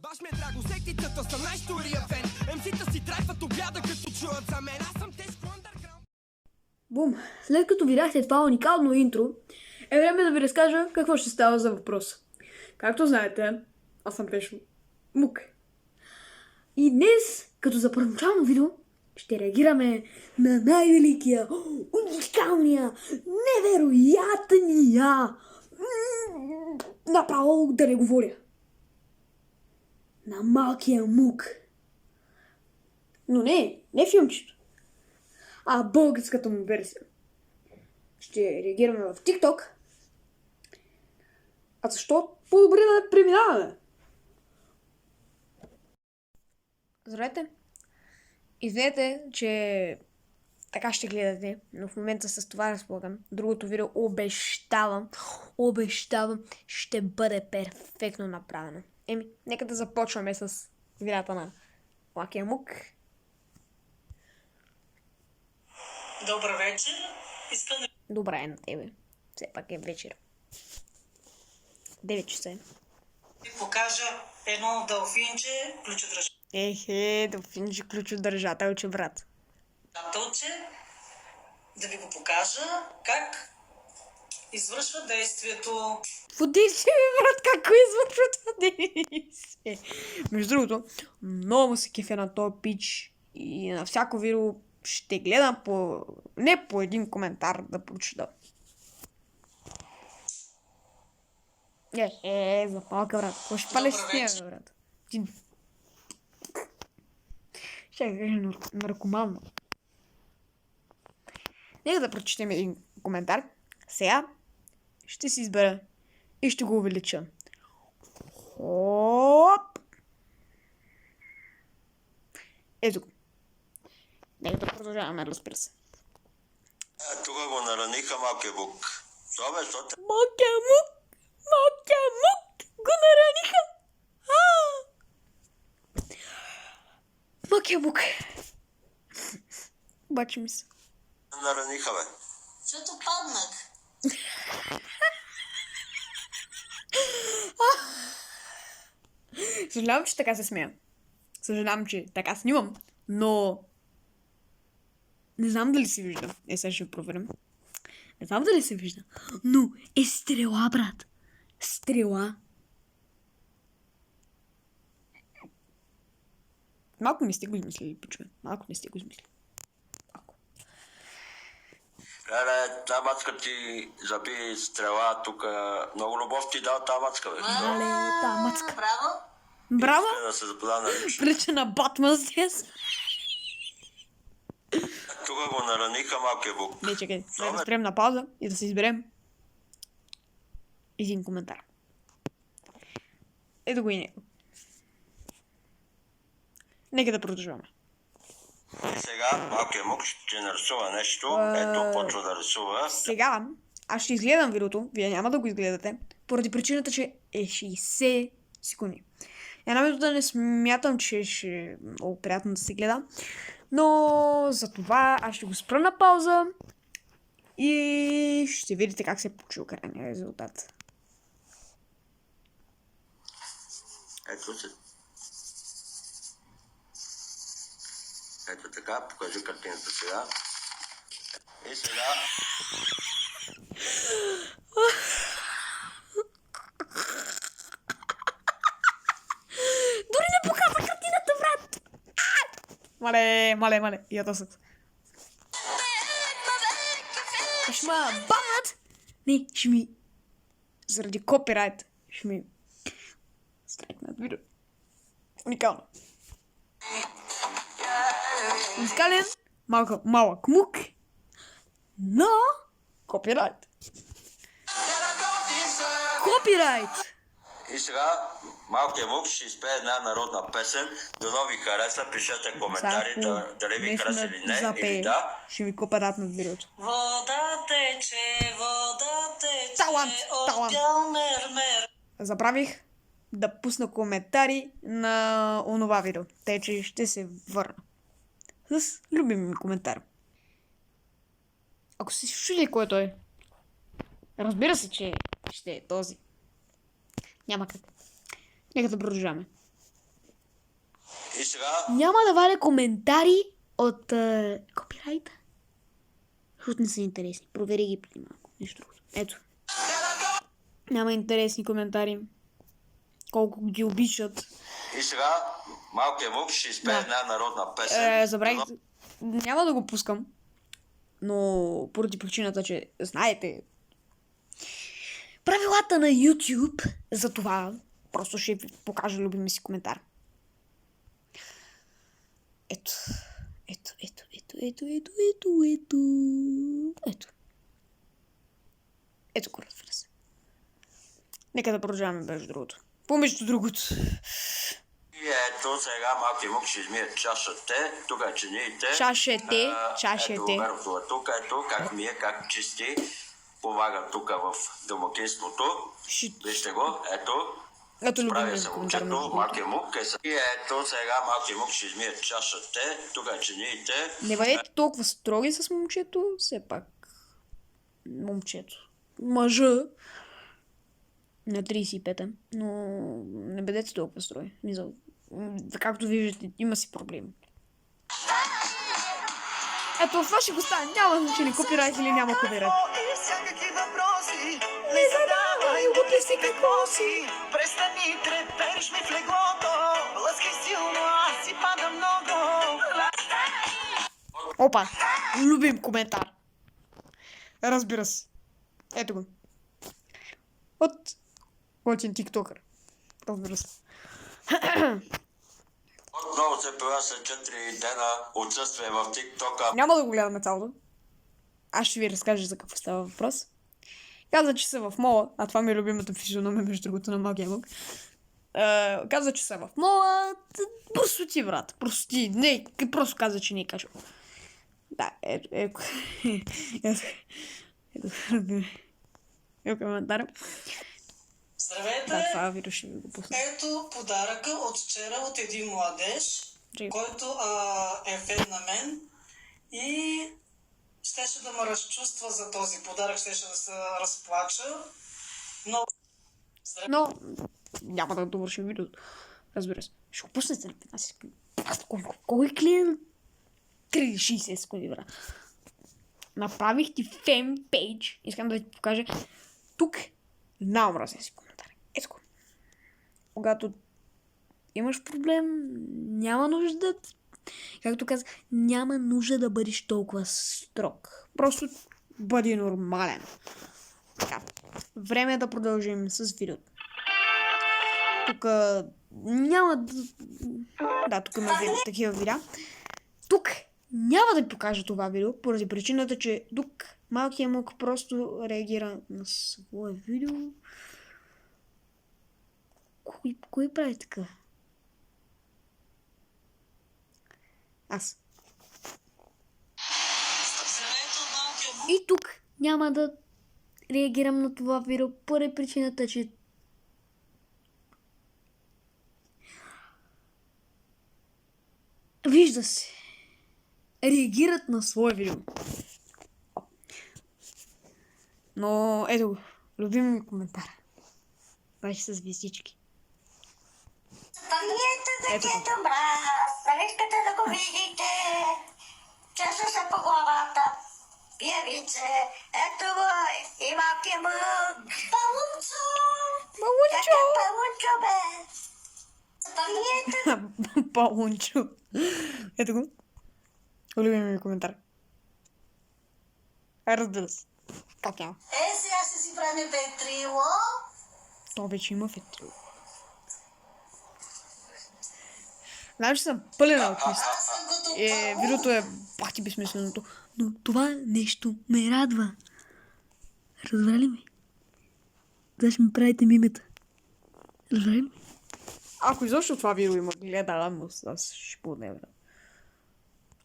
Баш ме драго, сектицата съм най-стория фен. МС-та си трайфат обяда, като чуят за мен. Аз съм тежко underground. Бум! След като видяхте това уникално интро, е време да ви разкажа какво ще става за въпрос. Както знаете, аз съм Пешо Мук. И днес, като за първоначално видео, ще реагираме на най-великия, уникалния, невероятния, направо да не говоря, на малкия Мук. Но не филмчето, а българската му версия. Ще реагираме в TikTok. А защо по-добре да преминаваме? Здравейте! Извинете, че така ще гледате, но в момента с това разполагам. Другото видео обещавам, ще бъде перфектно направено. Нека да започваме с видеята на Малкия Мук. Добър вечер. Искам да Добре е на тебе. Все пак е вечер. 9 часа е. ви покажа едно делфинче, ключодържателче, Делфинче, ключодържателче, брат. да ви го покажа как извършва действието. Какво действие, брат? Как извършва това действие? Между другото, много се кефя на този пич и на всяко видео ще гледам не по един коментар да прочита. За палка, брат. Какво ще палеш с нея, брат? Ще кажа наркоманно. Нека да прочетем един коментар. Сега ще си избера и ще го увелича. Хоп! Ето го. Нека да продължаваме, разбира се. Тук го нараниха Малкия Мук. Малкия Мук го нараниха! Малкия Мук. Обаче ми се. Нараниха, бе. Защото паднах. Съжалявам, че така се смея. Съжалявам, че така снимам, но не знам дали се вижда. Сега ще проверим. Не знам дали се вижда, но е стрела, брат. Стрела. Малко не сте го измислили, пичове. Малко не сте го измислили. Малко. Леле, та мацка ти заби стрела тук. Много любов ти дал та мацка, бе. Леле, та мацка. Браво. Браво! Иска да се запода на лично. Прилича на Батман здесь. Тук го нараниха Малкия Мук. Не, чакай. Трябва да спрем на пауза и да се изберем един коментар. Ето го и него. Нека да продължаваме. И сега Малкия Мук ще нарисува нещо. Ето, почва да рисува. Сега аз ще изгледам видеото, вие няма да го изгледате, поради причината, че е 60 секунди. Една минута не смятам, че ще е много приятно да се гледа, но за това аз ще го спра на пауза и ще видите как се е получил крайния резултат. Ето се. Ето така, покажи картината сега. И сега... Дори не показа картината, брат! Мале, ядосът. Шма, бат! Не, ще ми... Заради копирайт ще ми... Страйкнат видео. Уникално. Уникален, малък Мук, но копирайт. Копирайт! И сега Малкия Мук ще изпее една народна песен. Дано ви хареса, пишете коментари дали ви хареса или не, или да. Ще ми копирайт над видеото. Вода тече, Талант. от бял мермер. Забравих да пусна коментари на онова видео. Тъй, че ще се върна с любим ми коментар. Ако се чуди кой той е, разбира се, че ще е този. Няма как. Нека да продължаваме. сега Няма да валя коментари от копирайта. Защото не са интересни. Провери ги преди малко. Нещо друго. Ето. Няма интересни коментари. Колко ги обичат. и сега малкият Мук ще изпее една народна песен. Забравих. Няма да го пускам. Но поради причината, че знаете правилата на YouTube, за това просто ще ви покажа любимия си коментар. Ето. Ето го, разбира се. Нека да продължаваме между другото. Помежду другото. И ето сега малкият Мук ще измие чашата. Тук е чиниите. Чашете. Ето верото е тук, ето как мие, как чисти. Помага тук в домакинството. Вижте го, ето. Ето Справя любимия се коментар. момчето, малкият Мук е. И ето сега малкият Мук ще измие чашата. Тук е чиниите. Не бъдете толкова строги с момчето, все пак. Момчето. Мъжа. На 35-та, но не бъдете толкова строги. Мисъл, както виждате, има си проблеми. Ето, това ще го стане. Няма значение, копирайт или няма копирайт. Не задавай, утре си какво си. Престани, трепериш ми в леглото. Лъскай силно, аз си пада много. Опа, любим коментар. Разбира се. Ето го. От готин тиктокър. Разбира се. Отново се появява след 4 дена отсъствие в тиктока. Няма да го гледаме цялото. Аз ще ви разкажа за какво става въпрос. Каза, че са в мола, а това ми е любимата физиономия, между другото, на Малкия Мук. Каза, че са в мола. Простоти, брат. Простоти. Не, просто каза, че не е качва. Да, ето коментар. Здравейте! Да, това видео ще ви го пусна. Ето подаръка от вчера от един младеж, който е фен на мен и щеше да ме разчувства за този подарък, щеше да се разплача. Но няма да довършим видеото. Разбира се. Ще го пуснете на 15 секунди. Кой клиент? 3-60 секунди, брат. Направих ти фен пейдж. Искам да ти покажа. Тук най-омразен си коментар. Ето го. Когато имаш проблем, няма нужда. Както казах, няма нужда да бъдеш толкова строг. Просто бъди нормален. Така. Време е да продължим с видеото. Тук няма да... Да, тук има такива видеа. Тук няма да покажа това видео, поради причината, че тук Малкият Мук просто реагира на свое видео. Кой прави така? Аз. И тук няма да реагирам на това видео, поради причината, че вижда се. Реагират на свое видео. Но ето го. Любим ми коментар. Беше с звездички. Ето го. Добра, нали искате да го видите? Чеса се по главата. Пиевице, ето го и Малкия Мук. Палунчо! Палунчо! Палунчо, бе! Палунчо. Ето го. Любим ми коментар. Разбира се. Как няма? Сега ще си правим ветрило. То вече има ветрило. Знам, че съм пълен алкимист. Видеото е бахти безсмисленото. Но това нещо ме радва. Разбрали ми? Да ще ми правите мимета. Разбрали ми? Ако изобщо това видео има гледаност, аз ще подневам.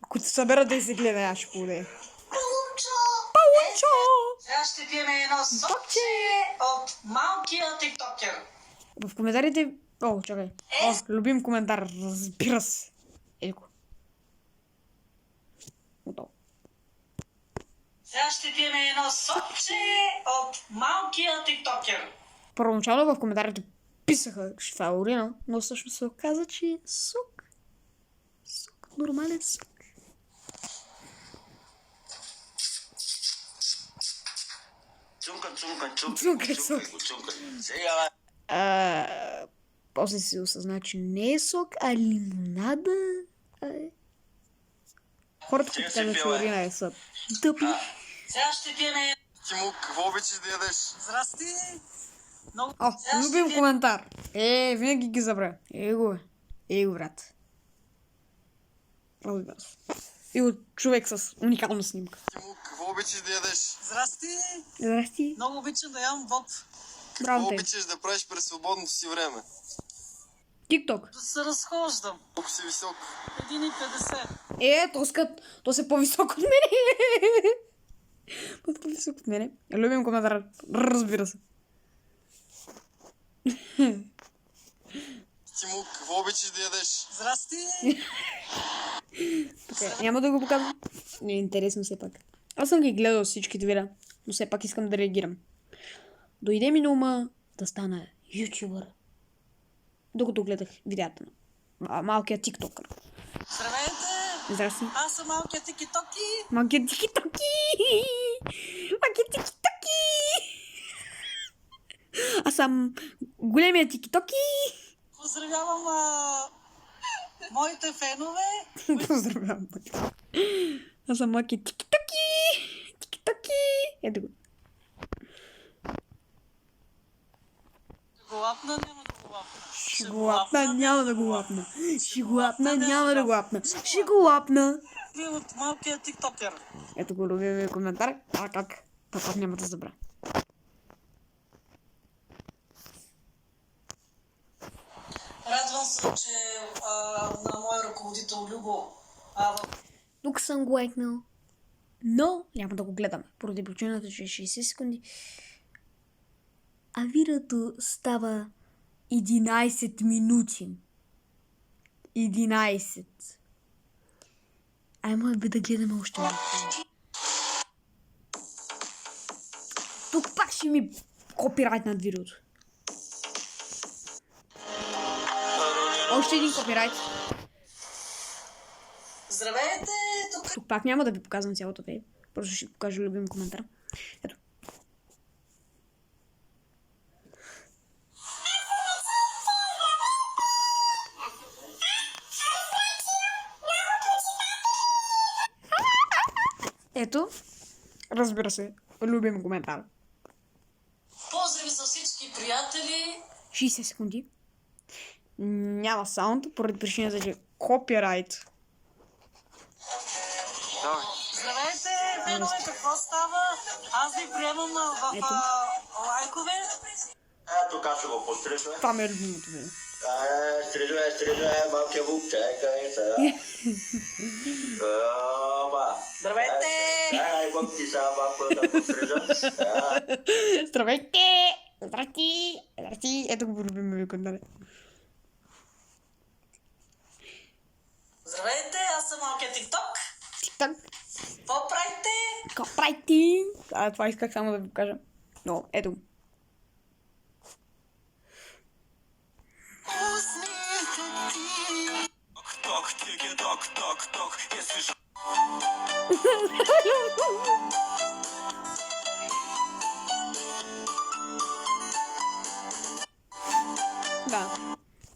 Ако се събера да се гледа, аз ще подневам. Палунчо! Сега ще пием едно сокче от малкия тиктокер. В коментарите... О, чакай. Любим коментар, разбира се. Ето. Готово. Сега ще пием едно сокче от малкия тиктокер. Първоначално в коментарите писаха, че това е урина, но всъщност се оказа, че е сок. нормален сок. Цункай сок. Сега, После се осъзна, че не е сок, а лимонада. Хората, които казват, че урина е сок. Тъпи. Сега ще пиеме. Тимо, какво обичаш да ядеш? Здрасти. Много. О, любим коментар. Винаги ги забравя. Его, брат. И от човек с уникална снимка. Тимо, какво обичаш да ядеш? Здрасти. Много обичам да ям боб. Браво Какво те. обичаш да правиш през свободното си време? Тикток. Да се разхождам. Колко си висок? 1,50. То се по-висок от мене. То е по-висок от мене. Любим коментар. Разбира се. Тимо, какво обичаш да ядеш? Здрасти. Така, няма да го показвам. Не е интересно все пак. Аз съм ги гледал всичките видеа, но все пак искам да реагирам. Дойде ми на ума да стана ютубър. Докато гледах видеята на малкият тиктокър. Здравейте. Здрасти. Аз съм малкият тики-токи. Малкият тики-токи! Малкият тики-токи! Аз съм големият тики-токи! Поздравявам моите фенове. Поздравявам. Аз съм малкият тики-токи! Тики-токи! Ето го. Го лапна, няма да го лапна. Ще го лапна, няма да го лапна. Ще го лапна, няма да го лапна. Ще го лапна. Вие от малкия тиктокер. Ето го любимия коментар. А как? Пак няма да забравя. Радвам се, че на моя ръководител Любо Тук съм го екнал. Но няма да го гледаме. Поради причината, че е 60 секунди. А видеото става 11 минути. 11. Ай, може би да гледаме още малко. Тук пак ще ми копирайт над видеото. Още един копирайт. Здравейте, Тук пак няма да ви показвам цялото видео. Просто ще покажа любим коментар. Ето. Ето. Разбира се. Любим коментар. Поздрави за всички приятели. 60 секунди. Няма саунд, поради причината, че копирайт. Давай. Здравейте, фенове, какво става? Аз ви приемам в лайкове. тук аз ще го пострижа. Това ми е любимото видео. Стрижа, малкия вук, чакай сега. Здравейте! Ай, бог ти сега малко да пострижа. Здравейте! Здрасти! Здрасти! Ето го любим ви коментар. Здравейте, аз съм малкият тикток. Тик-так. Какво правите? Копирайти! Това исках само да ви покажа. Но, ето го.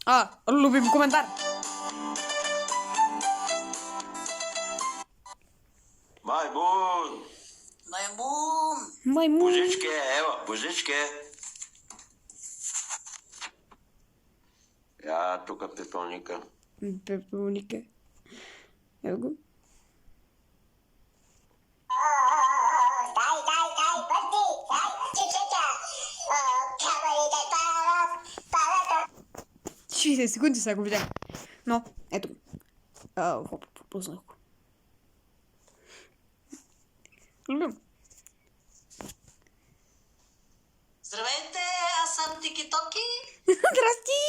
Да. Любим коментар. Маймун! Маймун. Божичке, ева, божичке. Я, тук пепелника. Пепелника. Ето го. Дай, 60 секунди сега го видях. Но, ето го. Пропуснах го. Любим. Здравейте, аз съм Тики-Токи. Здрасти!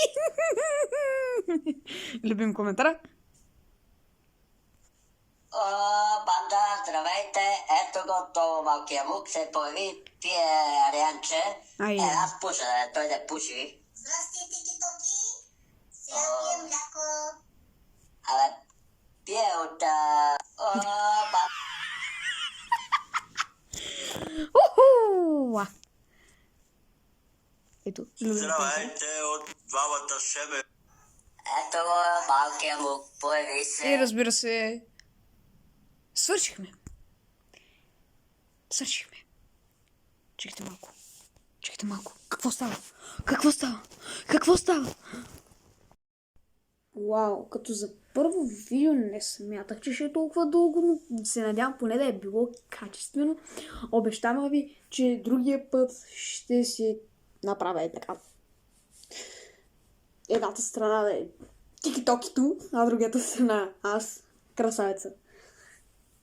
Любим коментара. Банда, здравейте! Ето го, то малкия мук се появи, пие арианче. Ай. Аз пуша, той да пуши. Здрасти, Тики-Токи! Сега пие мляко. Абе, пие работа. Уху! Ето. Здравейте от двамата шеме. Ето го, малкият му, появи се. И разбира се, свършихме. Чекайте малко. Какво става? Вау, като за първо видео не смятах, че ще е толкова дълго, но се надявам поне да е било качествено. Обещавам ви, че другия път ще си направя и така. Едната страна да е тики-токито, а другата страна аз, красавица.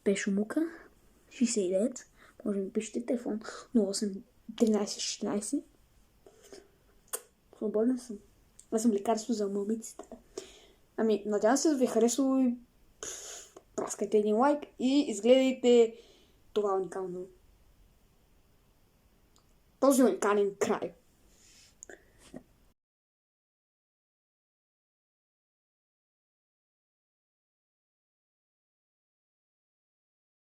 Пешо Мука, 69, може да ми пишете телефон 08 13 16. Свободен съм. Аз съм лекарство за момиците. Ами, надявам се да ви е харесало и праскайте един лайк и изгледайте това уникално. Този уникален край.